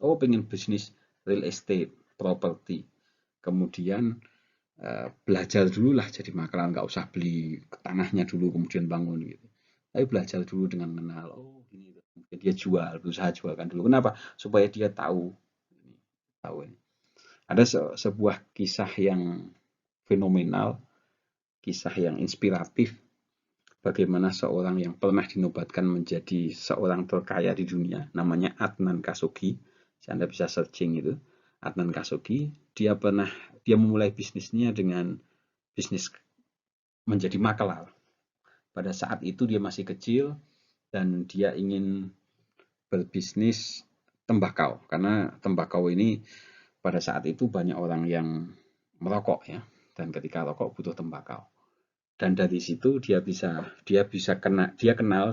S1: oh pengen bisnis real estate, properti, kemudian belajar dulu lah jadi maklar, nggak usah beli tanahnya dulu kemudian bangun gitu. Tapi belajar dulu dengan mengenal, oh ini, kemudian dia jual, berusaha jualkan dulu. Kenapa? Supaya dia tahu, tahu ini. Ada sebuah kisah yang fenomenal, kisah yang inspiratif, bagaimana seorang yang pernah dinobatkan menjadi seorang terkaya di dunia, namanya Adnan Khashoggi. Anda bisa searching itu, Adnan Khashoggi. Dia memulai bisnisnya dengan bisnis menjadi maklar. Pada saat itu dia masih kecil dan dia ingin berbisnis tembakau, karena tembakau ini pada saat itu banyak orang yang merokok ya, dan ketika rokok butuh tembakau. Dan dari situ dia kenal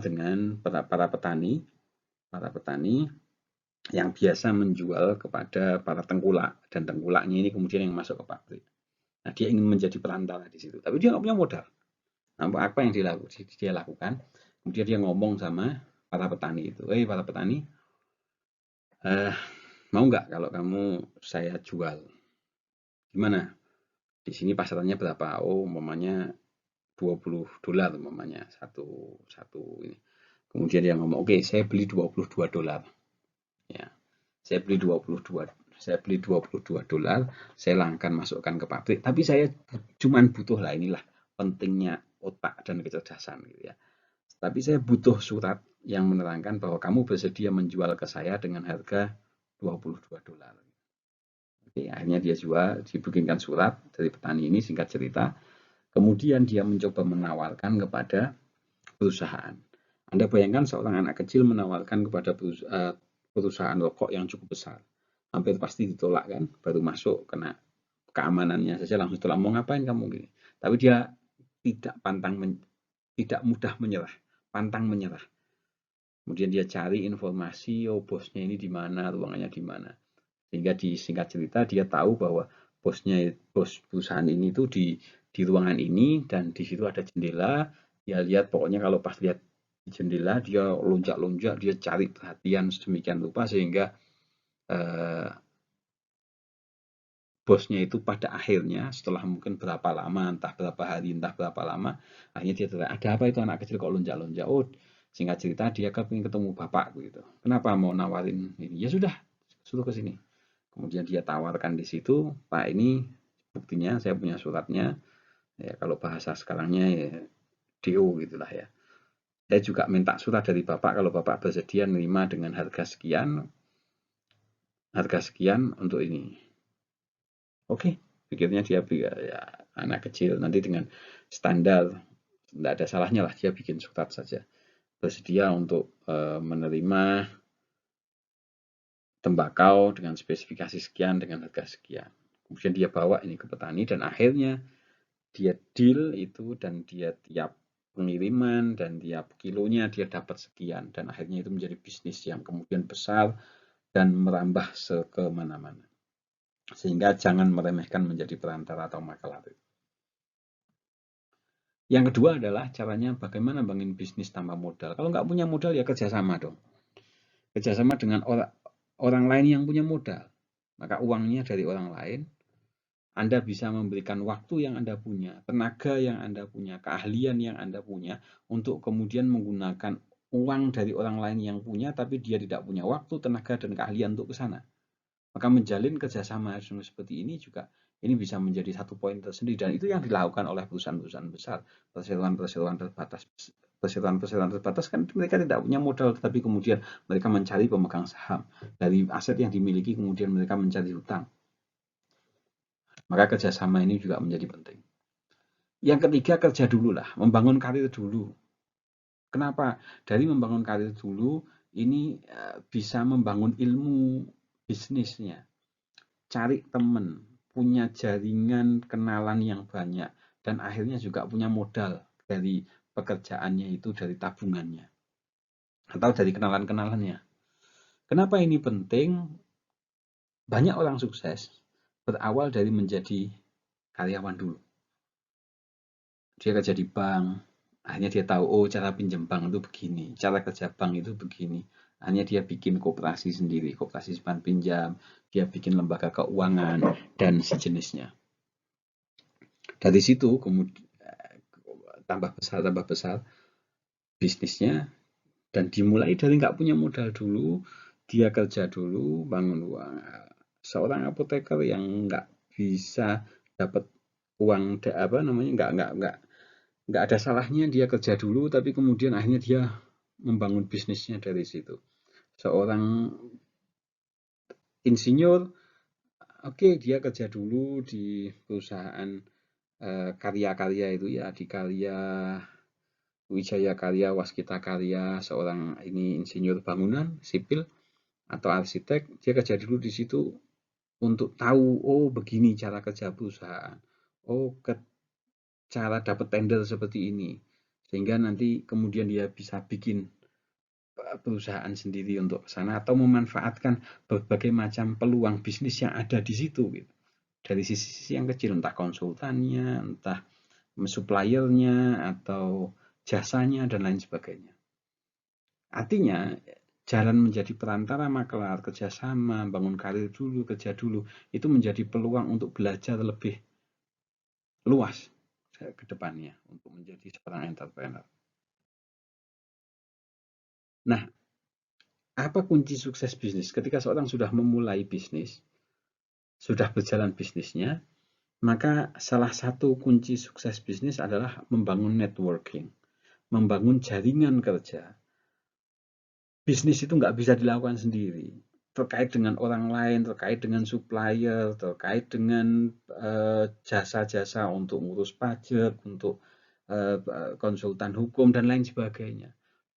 S1: dengan para petani yang biasa menjual kepada para tengkulak, dan tengkulaknya ini kemudian yang masuk ke pabrik. Nah, dia ingin menjadi perantara di situ, tapi dia nggak punya modal. Nah, apa yang dia lakukan? Kemudian dia ngomong sama para petani itu, para petani, mau nggak kalau kamu saya jual? Gimana? Di sini pasarannya berapa? Oh, umpamanya $20 umpamanya satu satu ini. Kemudian dia ngomong, oke, saya beli $22. Ya. Saya beli 22 dolar, saya langkan masukkan ke pabrik, tapi saya cuman butuh lah, inilah pentingnya otak dan kecerdasan gitu ya. Tapi saya butuh surat yang menerangkan bahwa kamu bersedia menjual ke saya dengan harga $22. Oke, akhirnya dia jual, dibikinkan surat dari petani ini, singkat cerita. Kemudian dia mencoba menawarkan kepada perusahaan. Anda bayangkan seorang anak kecil menawarkan kepada perusahaan rokok yang cukup besar. Hampir pasti ditolak kan, baru masuk kena keamanannya saja langsung ditolak, mau ngapain kamu gini. Tapi dia tidak mudah menyerah, pantang menyerah. Kemudian dia cari informasi, oh bosnya ini di mana, ruangannya di mana. Sehingga di singkat cerita dia tahu bahwa bos perusahaan ini tuh di ruangan ini, dan di situ ada jendela. Dia lihat, pokoknya kalau pas lihat jendela dia lonjak-lonjak, dia cari perhatian sedemikian rupa sehingga bosnya itu pada akhirnya setelah mungkin berapa lama, entah berapa hari, entah berapa lama, akhirnya dia tanya, ada apa itu anak kecil kok lonjak-lonjak? Oh, singkat cerita dia ingin ketemu bapak gitu. Kenapa mau nawarin ini? Ya sudah, suruh ke sini. Kemudian dia tawarkan di situ, Pak, ini buktinya, saya punya suratnya. Ya kalau bahasa sekarangnya ya DO gitulah ya. Saya juga minta surat dari bapak kalau bapak bersedia menerima dengan harga sekian untuk ini. Oke, pikirnya dia ya, anak kecil nanti dengan standar, tidak ada salahnya lah dia bikin surat saja. Bersedia untuk menerima tembakau dengan spesifikasi sekian dengan harga sekian. Kemudian dia bawa ini ke petani dan akhirnya dia deal itu dan dia tiap pengiriman dan tiap kilonya dia dapat sekian dan akhirnya itu menjadi bisnis yang kemudian besar dan merambah kemana-mana. Sehingga jangan meremehkan menjadi perantara atau makelar. Yang kedua adalah caranya bagaimana bangun bisnis tanpa modal. Kalau nggak punya modal ya kerjasama dong. Kerjasama dengan orang lain yang punya modal. Maka uangnya dari orang lain, Anda bisa memberikan waktu yang Anda punya, tenaga yang Anda punya, keahlian yang Anda punya, untuk kemudian menggunakan uang dari orang lain yang punya, tapi dia tidak punya waktu, tenaga, dan keahlian untuk ke sana. Maka menjalin kerjasama seperti ini juga ini bisa menjadi satu poin tersendiri dan itu yang dilakukan oleh perusahaan-perusahaan besar, perseroan-perseroan terbatas kan mereka tidak punya modal tetapi kemudian mereka mencari pemegang saham dari aset yang dimiliki kemudian mereka mencari hutang. Maka kerjasama ini juga menjadi penting. Yang ketiga kerja dulu lah, membangun karir dulu. Kenapa? Dari membangun karir dulu ini bisa membangun ilmu bisnisnya. Cari teman, punya jaringan kenalan yang banyak, dan akhirnya juga punya modal dari pekerjaannya itu, dari tabungannya, atau dari kenalan-kenalannya. Kenapa ini penting? Banyak orang sukses berawal dari menjadi karyawan dulu. Dia kerja di bank, akhirnya dia tahu, oh cara pinjam bank itu begini, cara kerja bank itu begini. Hanya dia bikin koperasi sendiri, koperasi simpan pinjam, dia bikin lembaga keuangan, dan sejenisnya. Dari situ kemudian tambah besar bisnisnya dan dimulai dari nggak punya modal dulu, dia kerja dulu, bangun uang. Seorang apoteker yang nggak bisa dapat uang nggak ada salahnya dia kerja dulu, tapi kemudian akhirnya dia membangun bisnisnya dari situ. Seorang insinyur, oke, dia kerja dulu di perusahaan karya-karya itu ya, di Karya Wijaya Karya, Waskita Karya, seorang ini insinyur bangunan sipil atau arsitek, dia kerja dulu di situ untuk tahu, oh begini cara kerja perusahaan, oh cara dapat tender seperti ini, sehingga nanti kemudian dia bisa bikin perusahaan sendiri untuk ke sana atau memanfaatkan berbagai macam peluang bisnis yang ada di situ gitu. Dari sisi yang kecil, entah konsultannya, entah suppliernya atau jasanya dan lain sebagainya. Artinya jalan menjadi perantara makelar, kerjasama, bangun karir dulu, kerja dulu, itu menjadi peluang untuk belajar lebih luas ke depannya untuk menjadi seorang entrepreneur. Nah, apa kunci sukses bisnis? Ketika seorang sudah memulai bisnis, sudah berjalan bisnisnya, maka salah satu kunci sukses bisnis adalah membangun networking, membangun jaringan kerja. Bisnis itu nggak bisa dilakukan sendiri. Terkait dengan orang lain, terkait dengan supplier, terkait dengan jasa-jasa untuk ngurus pajak, untuk konsultan hukum, dan lain sebagainya.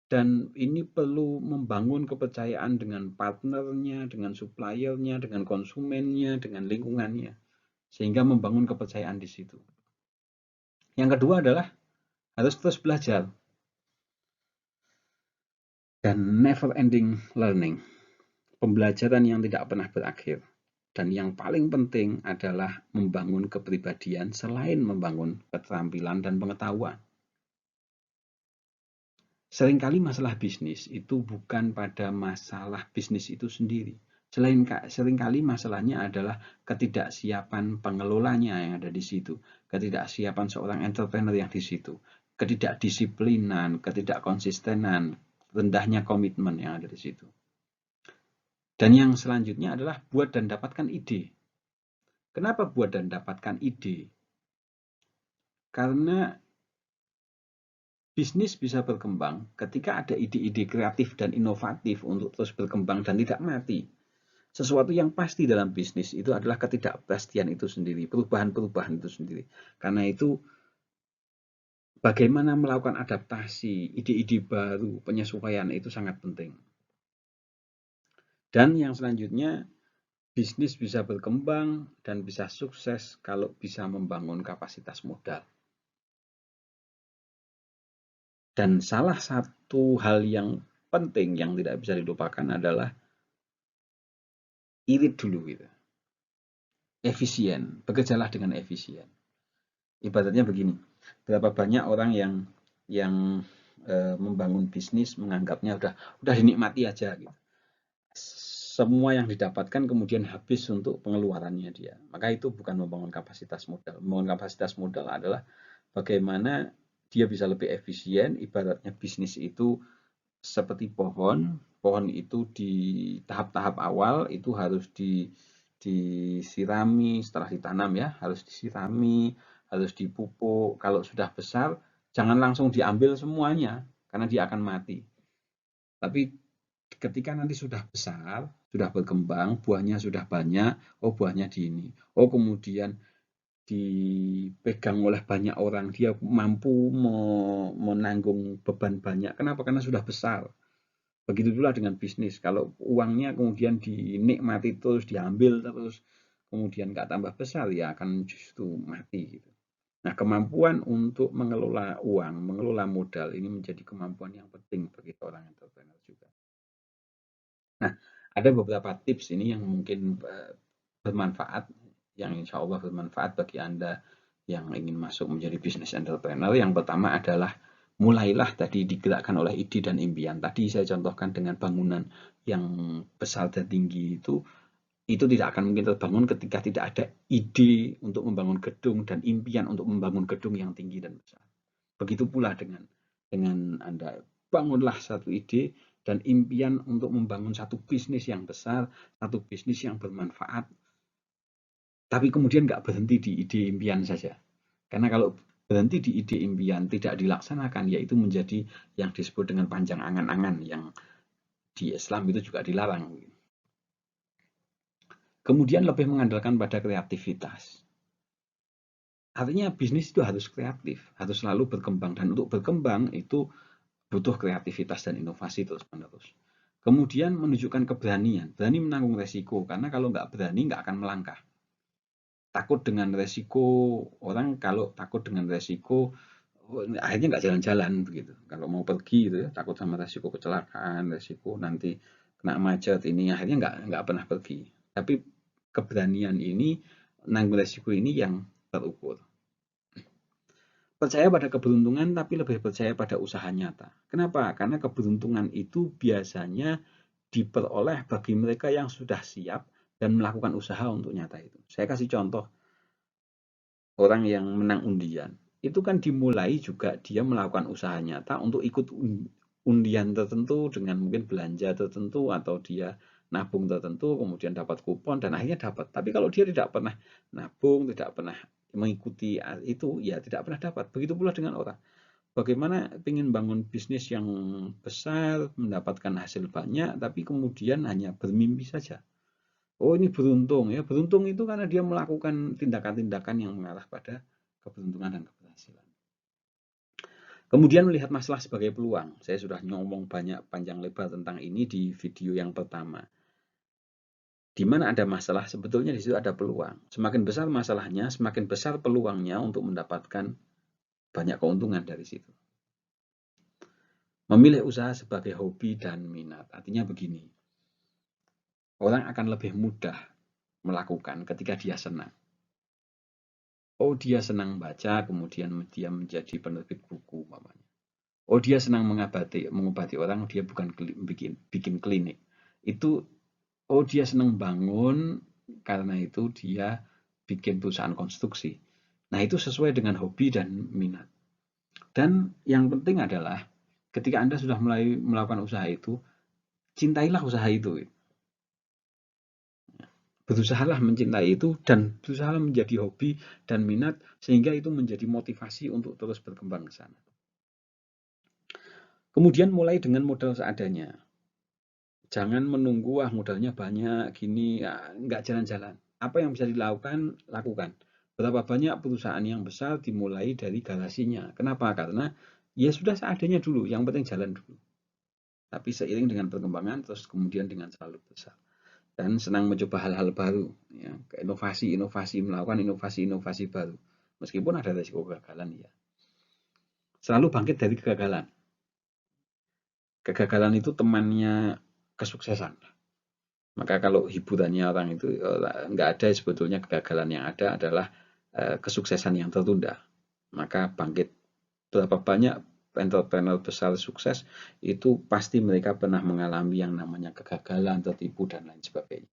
S1: Dan ini perlu membangun kepercayaan dengan partnernya, dengan suppliernya, dengan konsumennya, dengan lingkungannya. Sehingga membangun kepercayaan di situ. Yang kedua adalah harus terus belajar. Dan never ending learning. Pembelajaran yang tidak pernah berakhir. Dan yang paling penting adalah membangun kepribadian selain membangun keterampilan dan pengetahuan. Seringkali masalah bisnis itu bukan pada masalah bisnis itu sendiri. Seringkali masalahnya adalah ketidaksiapan pengelolanya yang ada di situ, ketidaksiapan seorang entrepreneur yang di situ, ketidakdisiplinan, ketidakkonsistenan, rendahnya komitmen yang ada di situ. Dan yang selanjutnya adalah buat dan dapatkan ide. Kenapa buat dan dapatkan ide? Karena bisnis bisa berkembang ketika ada ide-ide kreatif dan inovatif untuk terus berkembang dan tidak mati. Sesuatu yang pasti dalam bisnis itu adalah ketidakpastian itu sendiri, perubahan-perubahan itu sendiri. Karena itu, bagaimana melakukan adaptasi, ide-ide baru, penyesuaian itu sangat penting. Dan yang selanjutnya, Bisnis bisa berkembang dan bisa sukses kalau bisa membangun kapasitas modal. Dan salah satu hal yang penting yang tidak bisa dilupakan adalah irit dulu gitu. Efisien, bekerjalah dengan efisien. Ibaratnya begini, berapa banyak orang yang membangun bisnis menganggapnya udah dinikmati aja gitu. Semua yang didapatkan kemudian habis untuk pengeluarannya dia. Maka itu bukan membangun kapasitas modal. Membangun kapasitas modal adalah bagaimana dia bisa lebih efisien. Ibaratnya bisnis itu seperti pohon. Pohon itu di tahap-tahap awal itu harus disirami setelah ditanam ya, harus disirami, harus dipupuk. Kalau sudah besar, jangan langsung diambil semuanya karena dia akan mati. Tapi ketika nanti sudah besar, sudah berkembang, buahnya sudah banyak, oh buahnya di ini. Oh kemudian dipegang oleh banyak orang, dia mampu menanggung beban banyak. Kenapa? Karena sudah besar. Begitu pula dengan bisnis. Kalau uangnya kemudian dinikmati terus, diambil terus, kemudian nggak tambah besar, ya akan justru mati. Gitu. Nah, kemampuan untuk mengelola uang, mengelola modal, ini menjadi kemampuan yang penting bagi seorang entrepreneur juga. Nah, ada beberapa tips ini yang mungkin bermanfaat, yang insya Allah bermanfaat bagi Anda yang ingin masuk menjadi business entrepreneur. Yang pertama adalah mulailah tadi digerakkan oleh ide dan impian. Tadi saya contohkan dengan bangunan yang besar dan tinggi itu tidak akan mungkin terbangun ketika tidak ada ide untuk membangun gedung dan impian untuk membangun gedung yang tinggi dan besar. Begitu pula dengan Anda bangunlah satu ide dan impian untuk membangun satu bisnis yang besar, satu bisnis yang bermanfaat, tapi kemudian nggak berhenti di ide impian saja. Karena kalau berhenti di ide impian tidak dilaksanakan, yaitu menjadi yang disebut dengan panjang angan-angan yang di Islam itu juga dilarang. Kemudian lebih mengandalkan pada kreativitas. Artinya bisnis itu harus kreatif, harus selalu berkembang. Dan untuk berkembang itu butuh kreativitas dan inovasi terus-menerus. Kemudian menunjukkan keberanian, berani menanggung resiko. Karena kalau nggak berani nggak akan melangkah. Takut dengan resiko, orang kalau takut dengan resiko akhirnya nggak jalan-jalan begitu. Kalau mau pergi gitu ya, takut sama resiko kecelakaan, resiko nanti kena macet ini akhirnya nggak pernah pergi. Tapi keberanian ini, nanggung resiko ini yang terukur. Percaya pada keberuntungan tapi lebih percaya pada usaha nyata. Kenapa? Karena keberuntungan itu biasanya diperoleh bagi mereka yang sudah siap dan melakukan usaha untuk nyata itu. Saya kasih contoh, orang yang menang undian, itu kan dimulai juga dia melakukan usaha nyata untuk ikut undian tertentu dengan mungkin belanja tertentu atau dia nabung tertentu, kemudian dapat kupon dan akhirnya dapat. Tapi kalau dia tidak pernah nabung, tidak pernah mengikuti itu, ya tidak pernah dapat. Begitu pula dengan orang. Bagaimana ingin bangun bisnis yang besar, mendapatkan hasil banyak, tapi kemudian hanya bermimpi saja. Oh ini beruntung ya, beruntung itu karena dia melakukan tindakan-tindakan yang mengarah pada keberuntungan dan keberhasilan. Kemudian melihat masalah sebagai peluang. Saya sudah ngomong banyak panjang lebar tentang ini di video yang pertama. Di mana ada masalah, sebetulnya di situ ada peluang. Semakin besar masalahnya, semakin besar peluangnya untuk mendapatkan banyak keuntungan dari situ. Memilih usaha sebagai hobi dan minat. Artinya begini, orang akan lebih mudah melakukan ketika dia senang. Oh dia senang baca, kemudian dia menjadi penerbit buku umpamanya. Oh dia senang mengobati orang, dia bukan bikin klinik. Itu oh dia senang bangun, karena itu dia bikin perusahaan konstruksi. Nah itu sesuai dengan hobi dan minat. Dan yang penting adalah ketika Anda sudah mulai melakukan usaha itu, cintailah usaha itu. Berusahalah mencintai itu dan berusahalah menjadi hobi dan minat sehingga itu menjadi motivasi untuk terus berkembang ke sana. Kemudian mulai dengan modal seadanya. Jangan menunggu modalnya banyak gini, ya, nggak jalan-jalan. Apa yang bisa dilakukan, lakukan. Berapa banyak perusahaan yang besar dimulai dari garasinya. Kenapa? Karena ya sudah seadanya dulu, yang penting jalan dulu. Tapi seiring dengan perkembangan terus kemudian dengan selalu besar. dan senang mencoba hal-hal baru, ya, inovasi, melakukan inovasi baru. Meskipun ada resiko kegagalan, ya. Selalu bangkit dari kegagalan. Kegagalan itu temannya kesuksesan. Maka kalau hiburannya orang itu nggak ada, sebetulnya kegagalan yang ada adalah kesuksesan yang tertunda. Maka bangkit. Berapa banyak entrepreneur besar sukses itu pasti mereka pernah mengalami yang namanya kegagalan, tertipu, dan lain sebagainya.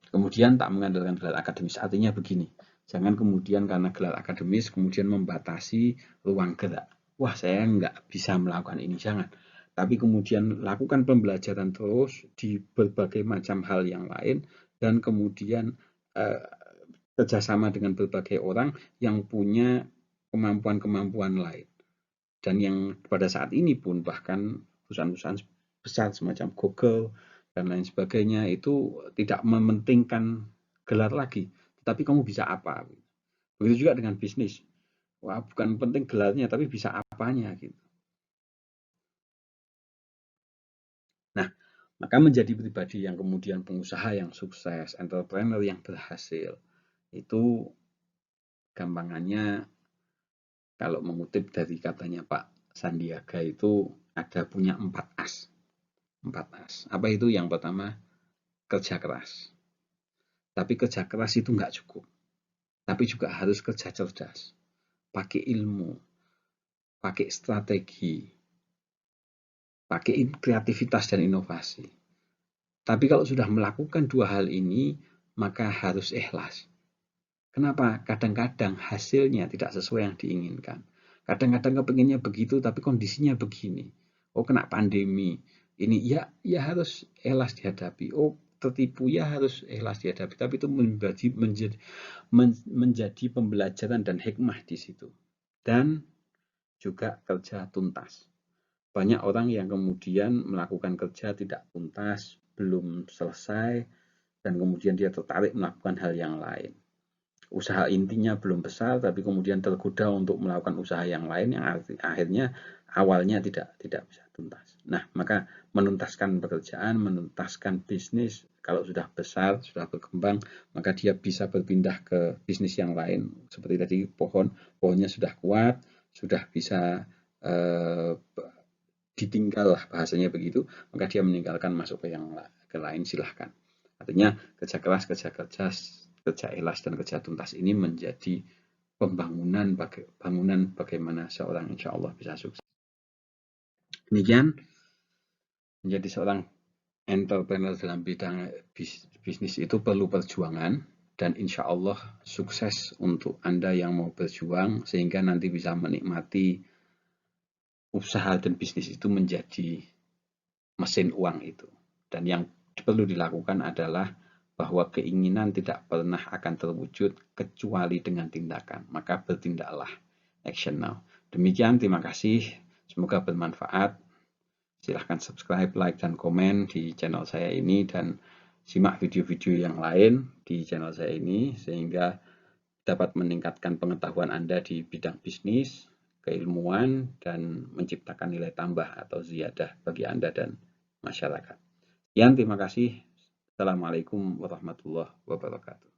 S1: Kemudian tak mengandalkan gelar akademis, artinya begini, jangan kemudian karena gelar akademis kemudian membatasi ruang gerak. Wah, saya nggak bisa melakukan ini, jangan. Tapi kemudian lakukan pembelajaran terus di berbagai macam hal yang lain, dan kemudian kerjasama dengan berbagai orang yang punya kemampuan-kemampuan lain. Dan yang pada saat ini pun bahkan perusahaan-perusahaan besar semacam Google dan lain sebagainya itu tidak mementingkan gelar lagi, tetapi kamu bisa apa. Begitu juga dengan bisnis. Wah, bukan penting gelarnya, tapi bisa apanya gitu. Nah, maka menjadi pribadi yang kemudian pengusaha yang sukses, entrepreneur yang berhasil, itu gampangannya kalau mengutip dari katanya Pak Sandiaga itu ada punya 4 as. 4 as. Apa itu? Yang pertama, kerja keras. Tapi kerja keras itu nggak cukup. Tapi juga harus kerja cerdas. Pakai ilmu, pakai strategi, pakai kreativitas dan inovasi. Tapi kalau sudah melakukan 2 hal ini, maka harus ikhlas. Kenapa? Kadang-kadang hasilnya tidak sesuai yang diinginkan. Kadang-kadang kepinginnya begitu, tapi kondisinya begini. Oh, kena pandemi. Ini ya harus ikhlas dihadapi. Oh, tertipu, ya harus ikhlas dihadapi. Tapi itu menjadi pembelajaran dan hikmah di situ. Dan juga kerja tuntas. Banyak orang yang kemudian melakukan kerja tidak tuntas, belum selesai, dan kemudian dia tertarik melakukan hal yang lain. Usaha intinya belum besar, tapi kemudian tergoda untuk melakukan usaha yang lain yang akhirnya awalnya tidak bisa tuntas. Nah, maka menuntaskan pekerjaan, menuntaskan bisnis, kalau sudah besar, sudah berkembang, maka dia bisa berpindah ke bisnis yang lain. Seperti tadi pohonnya sudah kuat, sudah bisa ditinggal lah bahasanya begitu, maka dia meninggalkan masuk ke lain, silahkan. Artinya kerja keras, kerja ikhlas dan kerja tuntas ini menjadi bangunan bagaimana seorang insya Allah bisa sukses. Demikian, menjadi seorang entrepreneur dalam bidang bisnis itu perlu perjuangan, dan insya Allah sukses untuk Anda yang mau berjuang sehingga nanti bisa menikmati usaha dan bisnis itu menjadi mesin uang itu. Dan yang perlu dilakukan adalah bahwa keinginan tidak pernah akan terwujud kecuali dengan tindakan. Maka bertindaklah. Action now. Demikian, terima kasih. Semoga bermanfaat. Silahkan subscribe, like, dan komen di channel saya ini, dan simak video-video yang lain di channel saya ini sehingga dapat meningkatkan pengetahuan Anda di bidang bisnis, keilmuan, dan menciptakan nilai tambah atau ziyadah bagi Anda dan masyarakat. Sekian, terima kasih. Assalamualaikum warahmatullahi wabarakatuh.